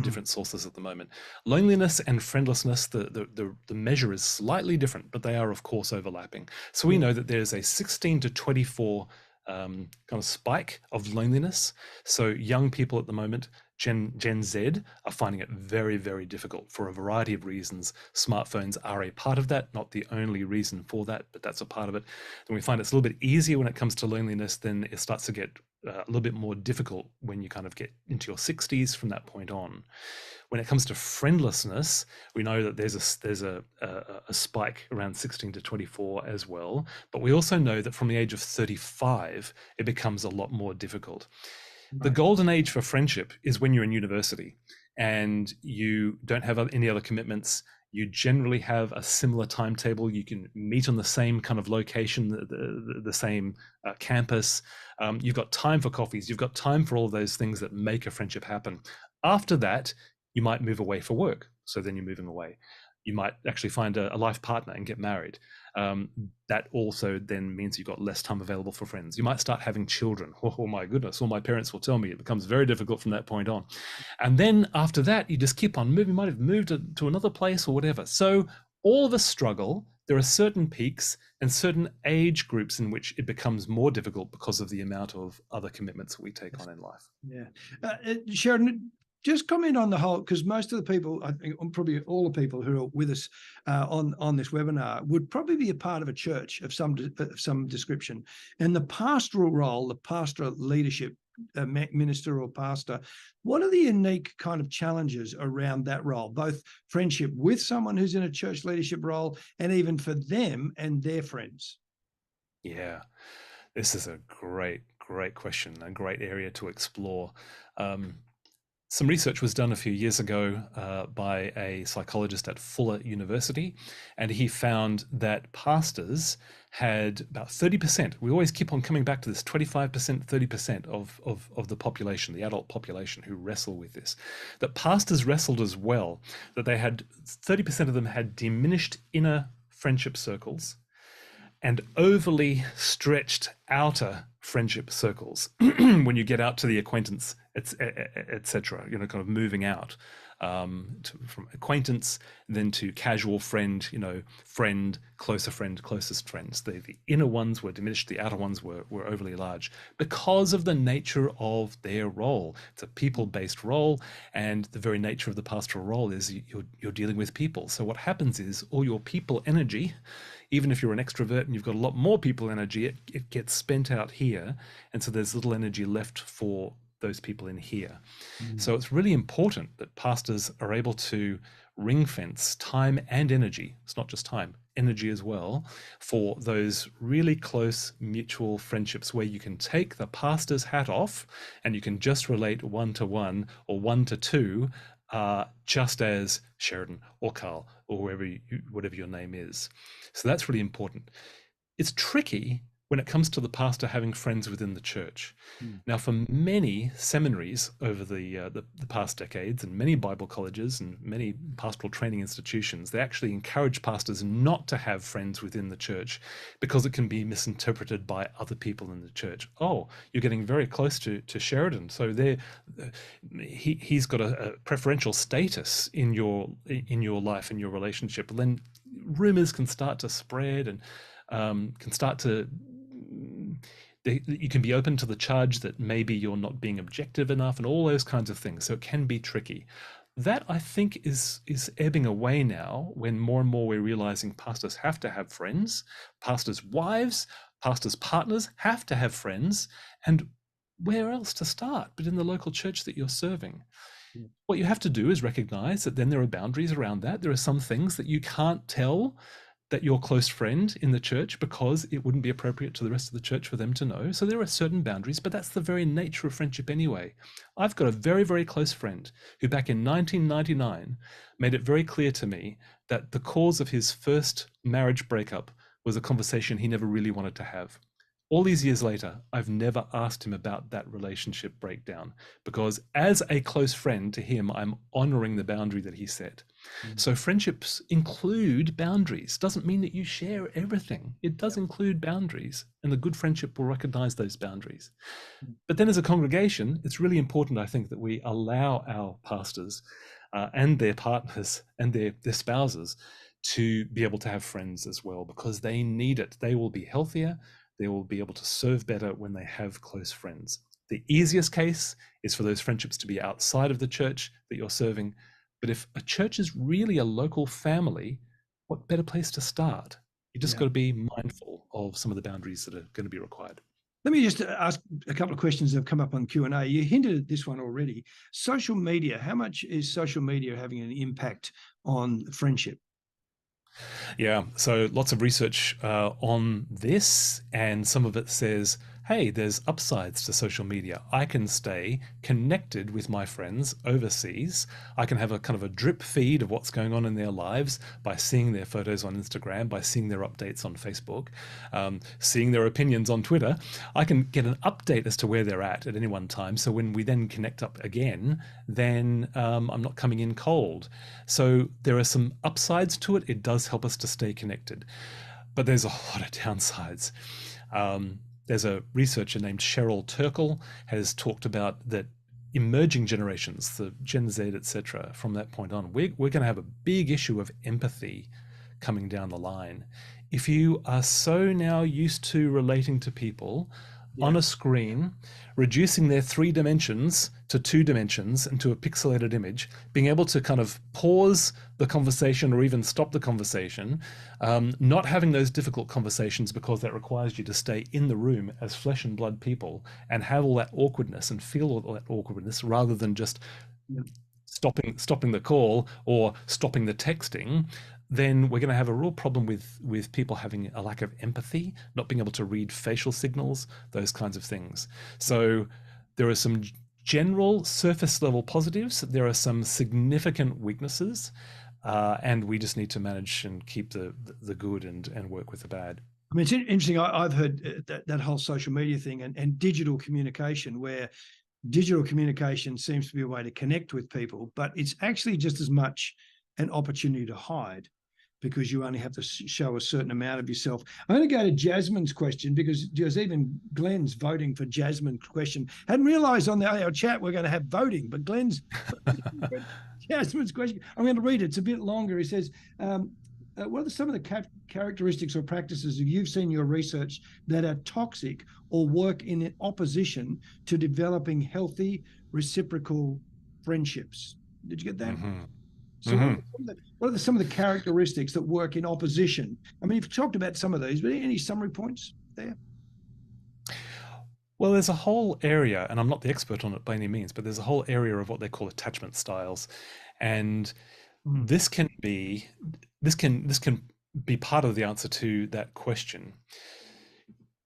different sources at the moment. Loneliness and friendlessness, the measure is slightly different, but they are, of course, overlapping. So we know that there's a 16 to 24 kind of spike of loneliness. So young people at the moment, Gen Z, are finding it very, very difficult for a variety of reasons. Smartphones are a part of that, not the only reason for that, but that's a part of it. And we find it's a little bit easier when it comes to loneliness, then it starts to get a little bit more difficult when you kind of get into your 60s from that point on. When it comes to friendlessness, we know that there's a spike around 16 to 24 as well. But we also know that from the age of 35, it becomes a lot more difficult. The golden age for friendship is when you're in university and you don't have any other commitments. You generally have a similar timetable. You can meet on the same kind of location, the same campus. You've got time for coffees. You've got time for all of those things that make a friendship happen. After that, you might move away for work. So then you're moving away. You might actually find a life partner and get married. That also then means you've got less time available for friends. You might start having children. Oh my goodness, all my parents will tell me it becomes very difficult from that point on. And then after that, you just keep on moving. You might have moved to another place or whatever. So all of us struggle. There are certain peaks and certain age groups in which it becomes more difficult because of the amount of other commitments we take on in life. Yeah. Sheridan, just comment on the whole, because most of the people, I think probably all the people who are with us on this webinar would probably be a part of a church of some description. And the pastoral role, the pastoral leadership, minister or pastor, what are the unique kind of challenges around that role, both friendship with someone who's in a church leadership role and even for them and their friends? Yeah, this is a great question, a great area to explore. Some research was done a few years ago by a psychologist at Fuller University, and he found that pastors had about 30%. We always keep on coming back to this 25%, 30% of the population, the adult population, who wrestle with this. That pastors wrestled as well, that they had 30% of them had diminished inner friendship circles and overly stretched outer friendship circles when you get out to the acquaintance, etc. Kind of moving out from acquaintance, then to casual friend, friend, closest friends. The inner ones were diminished, the outer ones were overly large because of the nature of their role. It's a people-based role, and the very nature of the pastoral role is you're dealing with people. So what happens is all your people energy, even if you're an extrovert and you've got a lot more people energy, it gets spent out here. And so there's little energy left for those people in here. So it's really important that pastors are able to ring fence time and energy. It's not just time, energy as well for those really close mutual friendships where you can take the pastor's hat off and you can just relate 1-to-1 or 1-to-2, just as Sheridan or Karl or whatever your name is. So that's really important. It's tricky when it comes to the pastor having friends within the church. Now, for many seminaries over the past decades, and many Bible colleges and many pastoral training institutions, they actually encourage pastors not to have friends within the church because it can be misinterpreted by other people in the church. Oh, you're getting very close to Sheridan, so he's got a preferential status in your life, in your relationship. And then rumors can start to spread and can start to, you can be open to the charge that maybe you're not being objective enough and all those kinds of things. So it can be tricky. That, I think, is ebbing away now when more and more we're realizing pastors have to have friends, pastors' wives, pastors' partners have to have friends, and where else to start but in the local church that you're serving? What you have to do is recognize that then there are boundaries around that. There are some things that you can't tell that your close friend in the church because it wouldn't be appropriate to the rest of the church for them to know. So there are certain boundaries, but that's the very nature of friendship anyway. I've got a very, very close friend who back in 1999 made it very clear to me that the cause of his first marriage breakup was a conversation he never really wanted to have. All these years later, I've never asked him about that relationship breakdown because as a close friend to him, I'm honoring the boundary that he set. So friendships include boundaries. Doesn't mean that you share everything. It does include boundaries, and the good friendship will recognize those boundaries. But then as a congregation, it's really important, I think, that we allow our pastors and their partners and their spouses to be able to have friends as well, because they need it. They will be healthier. They will be able to serve better when they have close friends. The easiest case is for those friendships to be outside of the church that you're serving. But if a church is really a local family, what better place to start? You just got to be mindful of some of the boundaries that are going to be required. Let me just ask a couple of questions that have come up on Q&A. You hinted at this one already. Social media, how much is social media having an impact on friendship? Yeah, so lots of research on this, and some of it says, hey, there's upsides to social media. I can stay connected with my friends overseas. I can have a kind of a drip feed of what's going on in their lives by seeing their photos on Instagram, by seeing their updates on Facebook, seeing their opinions on Twitter. I can get an update as to where they're at any one time. So when we then connect up again, then I'm not coming in cold. So there are some upsides to it. It does help us to stay connected, but there's a lot of downsides. There's a researcher named Cheryl Turkle has talked about that emerging generations, the Gen Z, etc., from that point on, we're going to have a big issue of empathy coming down the line. If you are so now used to relating to people on a screen, reducing their 3 dimensions to 2 dimensions into a pixelated image, being able to kind of pause the conversation or even stop the conversation, not having those difficult conversations because that requires you to stay in the room as flesh and blood people and have all that awkwardness and feel all that awkwardness rather than just stopping the call or stopping the texting, then we're going to have a real problem with people having a lack of empathy, not being able to read facial signals, those kinds of things. So there are some general surface level positives. There are some significant weaknesses, and we just need to manage and keep the good and work with the bad. I mean, it's interesting. I've heard that whole social media thing and digital communication, where digital communication seems to be a way to connect with people, but it's actually just as much an opportunity to hide, because you only have to show a certain amount of yourself. I'm going to go to Jasmine's question, because there's even Glenn's voting for Jasmine's question. Hadn't realised on our chat we're going to have voting, but Glenn's Jasmine's question. I'm going to read it. It's a bit longer. He says, what are some of the characteristics or practices you've seen in your research that are toxic or work in opposition to developing healthy reciprocal friendships? Did you get that? Mm-hmm. So what are some of the characteristics that work in opposition? I mean, you've talked about some of these, but any summary points there? Well, there's a whole area, and I'm not the expert on it by any means, but there's a whole area of what they call attachment styles. And this can be part of the answer to that question.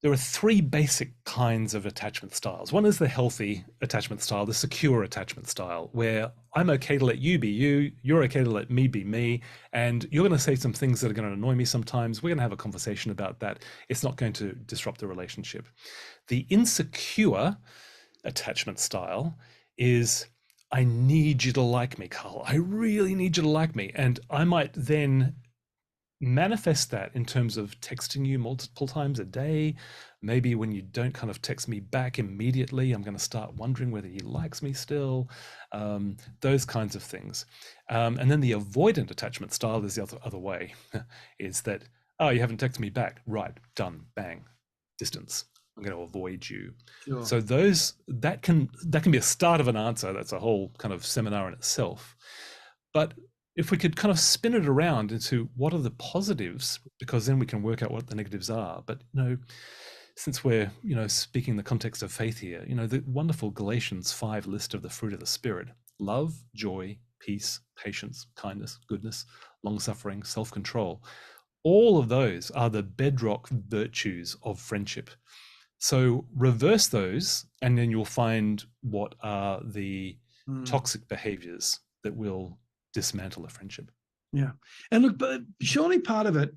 There are three basic kinds of attachment styles. One is the healthy attachment style, the secure attachment style, where I'm okay to let you be you, you're okay to let me be me, and you're going to say some things that are going to annoy me sometimes. We're going to have a conversation about that. It's not going to disrupt the relationship. The insecure attachment style is, I need you to like me, Karl. I really need you to like me. And I might then manifest that in terms of texting you multiple times a day. Maybe when you don't kind of text me back immediately, I'm going to start wondering whether he likes me still. Those kinds of things. And then the avoidant attachment style is the other way, is that, oh, you haven't texted me back. Right, done, bang, distance. I'm going to avoid you. Sure. So that can be a start of an answer. That's a whole kind of seminar in itself. But if we could kind of spin it around into what are the positives, because then we can work out what the negatives are. But, since we're, speaking in the context of faith here, the wonderful Galatians 5 list of the fruit of the Spirit: love, joy, peace, patience, kindness, goodness, long-suffering, self-control. All of those are the bedrock virtues of friendship. So reverse those, and then you'll find what are the toxic behaviors that will dismantle a friendship. Yeah. And look, but surely part of it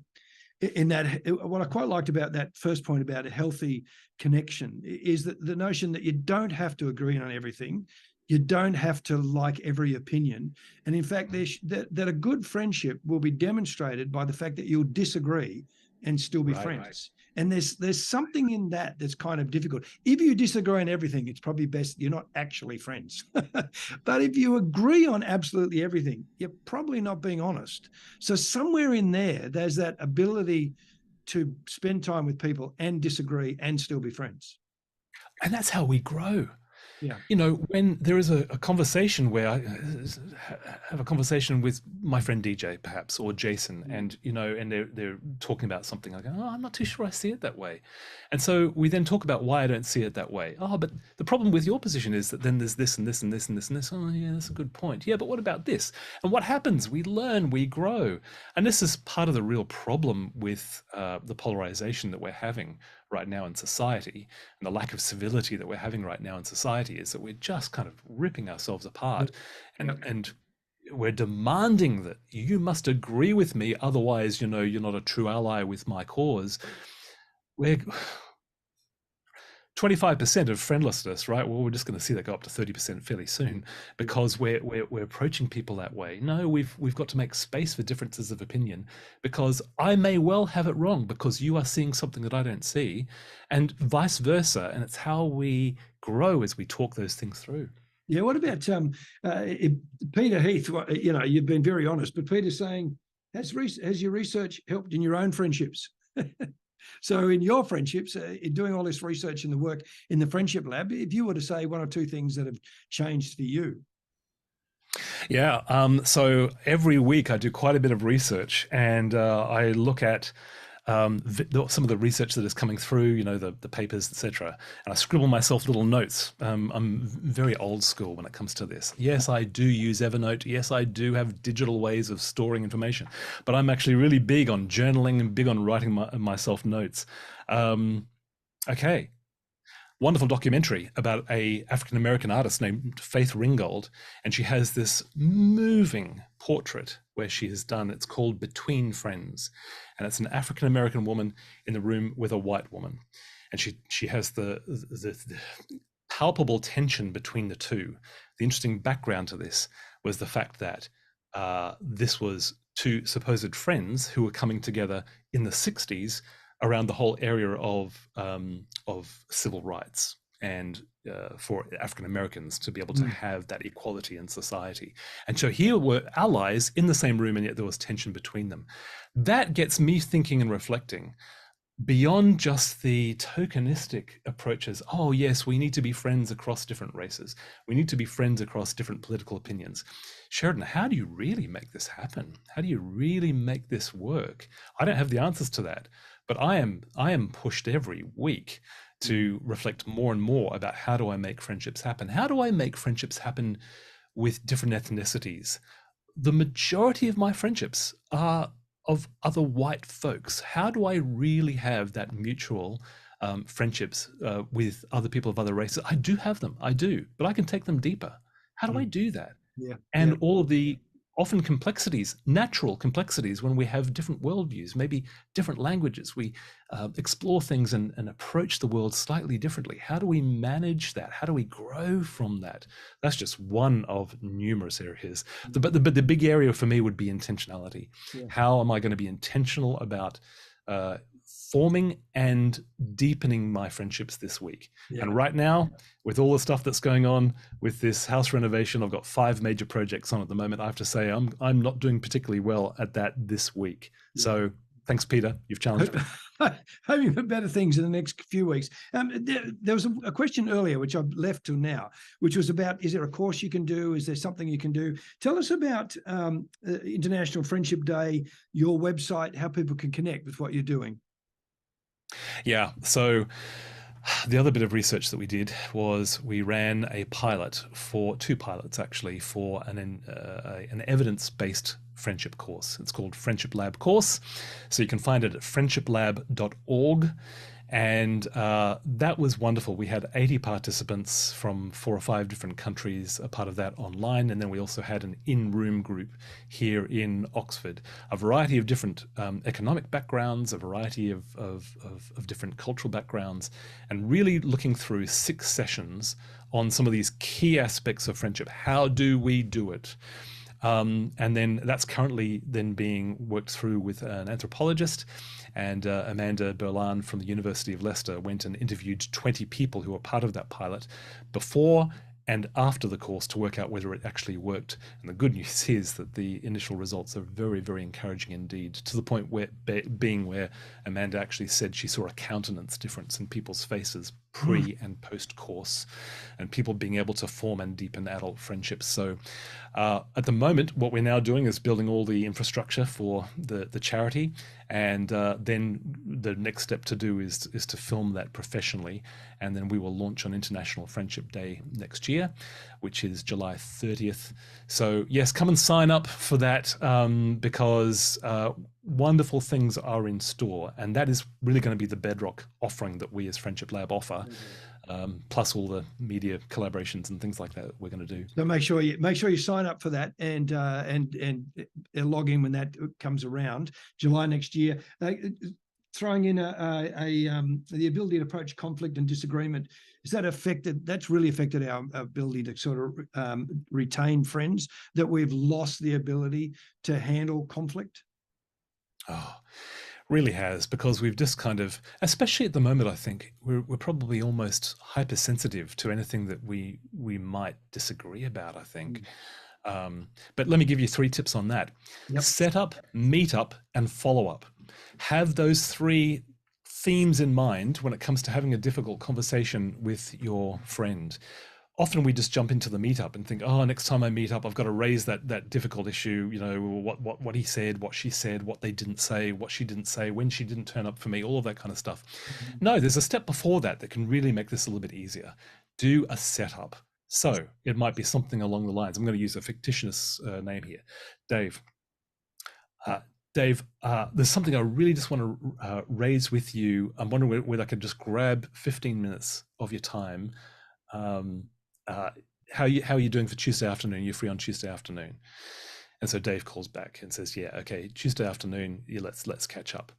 in that, what I quite liked about that first point about a healthy connection is that the notion that you don't have to agree on everything. You don't have to like every opinion. And in fact, that a good friendship will be demonstrated by the fact that you'll disagree and still be friends. Right. And there's something in that that's kind of difficult. If you disagree on everything, it's probably best you're not actually friends. But if you agree on absolutely everything, you're probably not being honest. So somewhere in there's that ability to spend time with people and disagree and still be friends. And that's how we grow. Yeah. When there is a conversation where I have a conversation with my friend DJ, perhaps, or Jason, and and they're talking about something, I go, oh, I'm not too sure I see it that way. And so we then talk about why I don't see it that way. Oh, but the problem with your position is that then there's this and this and this and this and this. Oh, yeah, that's a good point. Yeah, but what about this? And what happens? We learn, we grow. And this is part of the real problem with the polarization that we're having right now in society, and the lack of civility that we're having right now in society, is that we're just kind of ripping ourselves apart, and we're demanding that you must agree with me, otherwise, you're not a true ally with my cause. We're 25% of friendlessness, right? Well, we're just going to see that go up to 30% fairly soon, because we're approaching people that way. No, we've got to make space for differences of opinion, because I may well have it wrong because you are seeing something that I don't see, and vice versa. And it's how we grow as we talk those things through. Yeah. What about Peter Heath? You've been very honest, but Peter's saying, has your research helped in your own friendships? So in your friendships, in doing all this research and the work in the Friendship Lab, if you were to say one or two things that have changed for you. Yeah. So every week I do quite a bit of research, and I look at some of the research that is coming through, the papers, etc. And I scribble myself little notes. I'm very old school when it comes to this. Yes, I do use Evernote. Yes, I do have digital ways of storing information, but I'm actually really big on journaling and big on writing myself notes. Okay. Wonderful documentary about a African-American artist named Faith Ringgold, and she has this moving portrait where she has done, it's called Between Friends, and it's an African-American woman in the room with a white woman, and she has the palpable tension between the two. The interesting background to this was the fact that this was two supposed friends who were coming together in the 60s around the whole area of civil rights, and for African Americans to be able to have that equality in society. And so here were allies in the same room, and yet there was tension between them. That gets me thinking and reflecting beyond just the tokenistic approaches. Oh yes, we need to be friends across different races. We need to be friends across different political opinions. Sheridan, how do you really make this happen? How do you really make this work? I don't have the answers to that. But I am pushed every week to reflect more and more about how do I make friendships happen? How do I make friendships happen with different ethnicities? The majority of my friendships are of other white folks? How do I really have that mutual friendships with other people of other races? I do have them, I do, but I can take them deeper. How do I do that? Yeah. And yeah. all of the often complexities, natural complexities, when we have different worldviews, maybe different languages, we explore things and approach the world slightly differently. How do we manage that? How do we grow from that? That's just one of numerous areas. But the big area for me would be intentionality. Yeah. How am I going to be intentional about forming and deepening my friendships this week? Yeah. And right now, with all the stuff that's going on with this house renovation, I've got 5 major projects on at the moment. I have to say I'm not doing particularly well at that this week. Yeah. So thanks, Peter. You've challenged me. Hoping for better things in the next few weeks. There was a question earlier, which I've left till now, which was about, is there a course you can do? Is there something you can do? Tell us about International Friendship Day, your website, how people can connect with what you're doing. Yeah, so the other bit of research that we did was we ran a pilot for 2 pilots actually for an evidence-based friendship course. It's called Friendship Lab Course. So you can find it at friendshiplab.org. And that was wonderful. We had 80 participants from 4 or 5 different countries, a part of that online. And then we also had an in-room group here in Oxford, a variety of different economic backgrounds, a variety of different cultural backgrounds, and really looking through 6 sessions on some of these key aspects of friendship. How do we do it? And then that's currently then being worked through with an anthropologist, and Amanda Berlan from the University of Leicester went and interviewed 20 people who were part of that pilot before and after the course to work out whether it actually worked. And the good news is that the initial results are very, very encouraging indeed, to the point where Amanda actually said she saw a countenance difference in people's faces pre and post course, and people being able to form and deepen adult friendships. So at the moment, what we're now doing is building all the infrastructure for the charity, and then the next step to do is to film that professionally, and then we will launch on International Friendship Day next year, which is July 30th. So yes, come and sign up for that, because wonderful things are in store, and that is really going to be the bedrock offering that we as Friendship Lab offer, plus all the media collaborations and things like that we're going to do. So make sure you sign up for that and log in when that comes around, July next year. Throwing in the ability to approach conflict and disagreement, that's really affected our ability to sort of retain friends, that we've lost the ability to handle conflict? Oh, really has, because we've just kind of, especially at the moment, I think we're probably almost hypersensitive to anything that we might disagree about, I think. But let me give you 3 tips on that. Yep. Set up, meet up, and follow up. Have those 3 themes in mind when it comes to having a difficult conversation with your friend. Often we just jump into the meetup and think, oh, next time I meet up, I've got to raise that difficult issue, you know, what he said, what she said, what they didn't say, what she didn't say, when she didn't turn up for me, all of that kind of stuff. No, there's a step before that can really make this a little bit easier. Do a setup. So it might be something along the lines, I'm going to use a fictitious name here, Dave. Dave, there's something I really just want to raise with you. I'm wondering whether I could just grab 15 minutes of your time. How are you doing for Tuesday afternoon? You're free on Tuesday afternoon? And so Dave calls back and says, yeah, okay, Tuesday afternoon, yeah, let's catch up.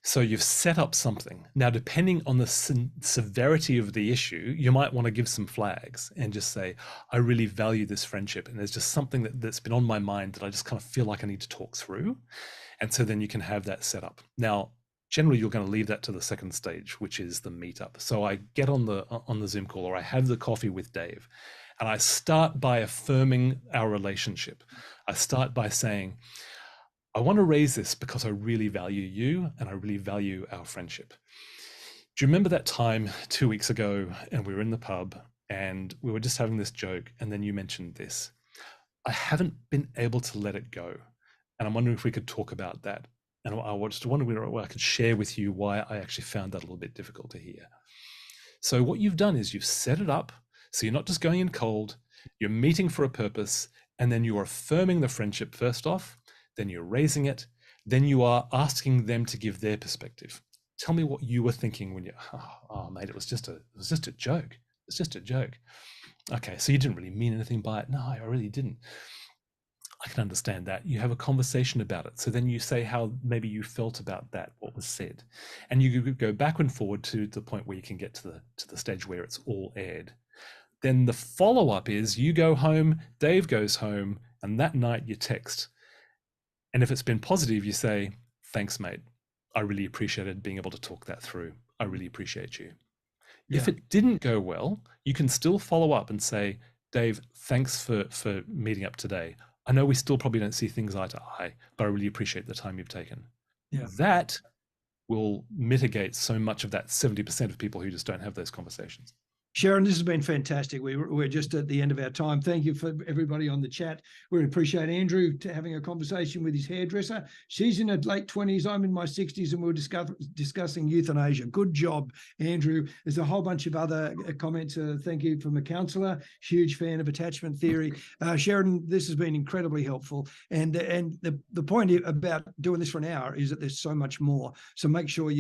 So you've set up something. Now, depending on the severity of the issue, you might want to give some flags and just say, I really value this friendship, and there's just something that's been on my mind that I just kind of feel like I need to talk through. And so then you can have that set up. Now, generally, you're going to leave that to the second stage, which is the meetup. So I get on the Zoom call, or I have the coffee with Dave, and I start by affirming our relationship. I start by saying, I want to raise this because I really value you and I really value our friendship. Do you remember that time 2 weeks ago, and we were in the pub and we were just having this joke, and then you mentioned this? I haven't been able to let it go, and I'm wondering if we could talk about that. And I was wondering whether I could share with you why I actually found that a little bit difficult to hear. So what you've done is you've set it up, so you're not just going in cold, you're meeting for a purpose, and then you're affirming the friendship first off, then you're raising it, then you are asking them to give their perspective. Tell me what you were thinking when you, oh mate, it was just a joke. It's just a joke. Okay, so you didn't really mean anything by it. No, I really didn't. I can understand that. You have a conversation about it. So then you say how maybe you felt about that, what was said. And you go back and forward to the point where you can get to the stage where it's all aired. Then the follow-up is you go home, Dave goes home, and that night you text. And if it's been positive, you say, thanks, mate. I really appreciated being able to talk that through. I really appreciate you. Yeah. If it didn't go well, you can still follow up and say, Dave, thanks for meeting up today. I know we still probably don't see things eye to eye, but I really appreciate the time you've taken. Yeah. That will mitigate so much of that 70% of people who just don't have those conversations. Sharon, this has been fantastic. We're just at the end of our time. Thank you for everybody on the chat. We appreciate Andrew having a conversation with his hairdresser. She's in her late 20s. I'm in my 60s, and we're discussing euthanasia. Good job, Andrew. There's a whole bunch of other comments. Thank you from a counsellor. Huge fan of attachment theory. Sheridan, this has been incredibly helpful. And the point about doing this for an hour is that there's so much more. So make sure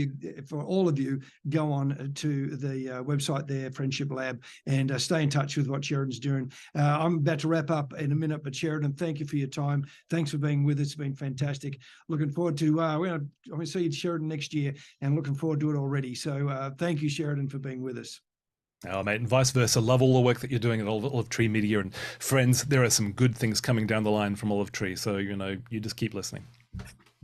for all of you, go on to the website there, Friendship Lab, and stay in touch with what Sheridan's doing. I'm about to wrap up in a minute, but Sheridan, thank you for your time. Thanks for being with us. It's been fantastic. Looking forward to, I'm going to see you, Sheridan, next year, and looking forward to it already. So thank you, Sheridan, for being with us. Oh, mate, and vice versa. Love all the work that you're doing at Olive Tree Media. And friends, there are some good things coming down the line from Olive Tree. So, you just keep listening.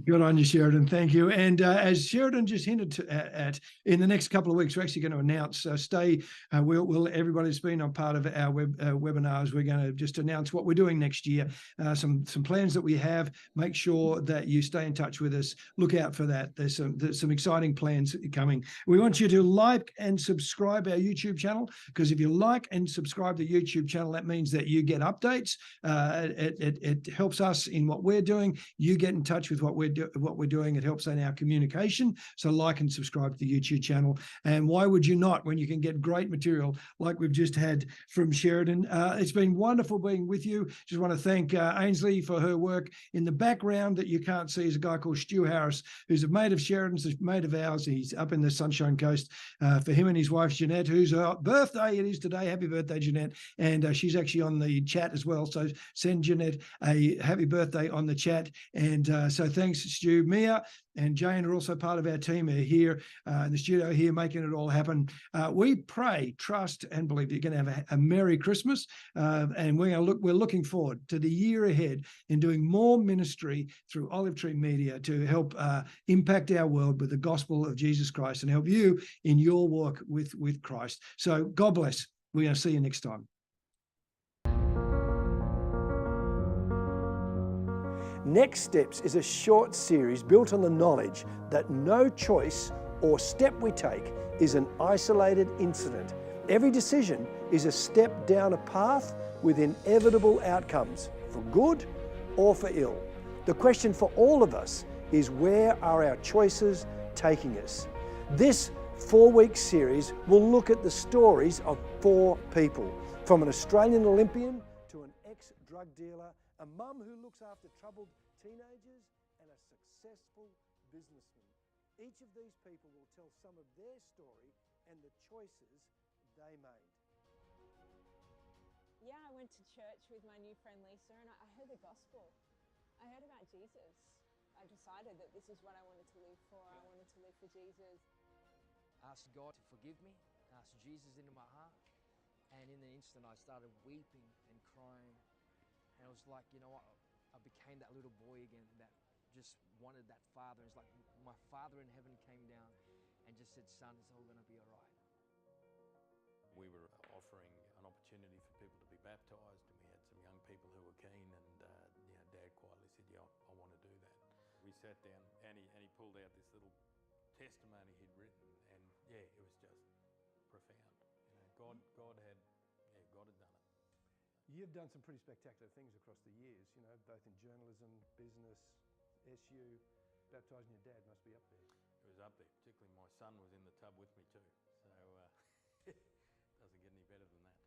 Good on you, Sheridan. Thank you. And as Sheridan just hinted at, in the next couple of weeks, we're actually going to announce, everybody that's been on part of our webinars, we're going to just announce what we're doing next year, some plans that we have. Make sure that you stay in touch with us. Look out for that. There's some exciting plans coming. We want you to like and subscribe our YouTube channel, because if you like and subscribe to the YouTube channel, that means that you get updates. It helps us in what we're doing. You get in touch with what we're doing. It helps in our communication. So like and subscribe to the YouTube channel. And why would you not, when you can get great material like we've just had from Sheridan? It's been wonderful being with you. Just want to thank Ainsley for her work. In the background that you can't see is a guy called Stu Harris, who's a mate of Sheridan's, a mate of ours. He's up in the Sunshine Coast. For him and his wife, Jeanette, whose birthday it is today. Happy birthday, Jeanette. And she's actually on the chat as well. So send Jeanette a happy birthday on the chat. And so thanks, Stu. Mia and Jane are also part of our team here in the studio here, making it all happen. We pray, trust, and believe you're going to have a Merry Christmas. And we're looking forward to the year ahead in doing more ministry through Olive Tree Media to help impact our world with the gospel of Jesus Christ and help you in your walk with Christ. So God bless. We're going to see you next time. Next Steps is a short series built on the knowledge that no choice or step we take is an isolated incident. Every decision is a step down a path with inevitable outcomes, for good or for ill. The question for all of us is, where are our choices taking us? This 4-week series will look at the stories of 4 people, from an Australian Olympian to an ex-drug dealer, a mum who looks after troubled teenagers, and a successful businessman. Each of these people will tell some of their story and the choices they made. Yeah, I went to church with my new friend Lisa, and I heard the gospel. I heard about Jesus. I decided that this is what I wanted to live for. I wanted to live for Jesus. Asked God to forgive me, asked Jesus into my heart, and in the instant I started weeping and crying. And it was like, I became that little boy again that just wanted that father. It's like my Father in heaven came down and just said, son, it's all going to be all right. We were offering an opportunity for people to be baptised, and we had some young people who were keen, and Dad quietly said, yeah, I want to do that. We sat down and he pulled out this little testimony he'd written, and it was just profound. God had done it. You've done some pretty spectacular things across the years, both in journalism, business, SU. Baptising your dad must be up there. It was up there. Particularly my son was in the tub with me too. So doesn't get any better than that.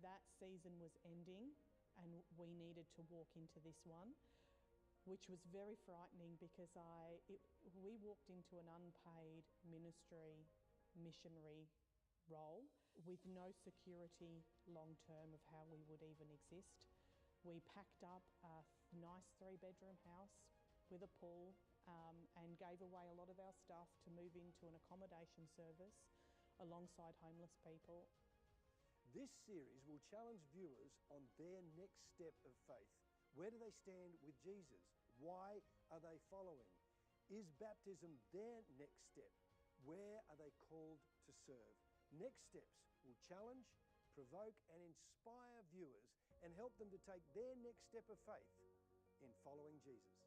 That season was ending and we needed to walk into this one. which was very frightening because we walked into an unpaid missionary role with no security long term of how we would even exist. We packed up a nice 3-bedroom house with a pool and gave away a lot of our stuff to move into an accommodation service alongside homeless people. This series will challenge viewers on their next step of faith. Where do they stand with Jesus? Why are they following? Is baptism their next step? Where are they called to serve? Next Steps will challenge, provoke and inspire viewers and help them to take their next step of faith in following Jesus.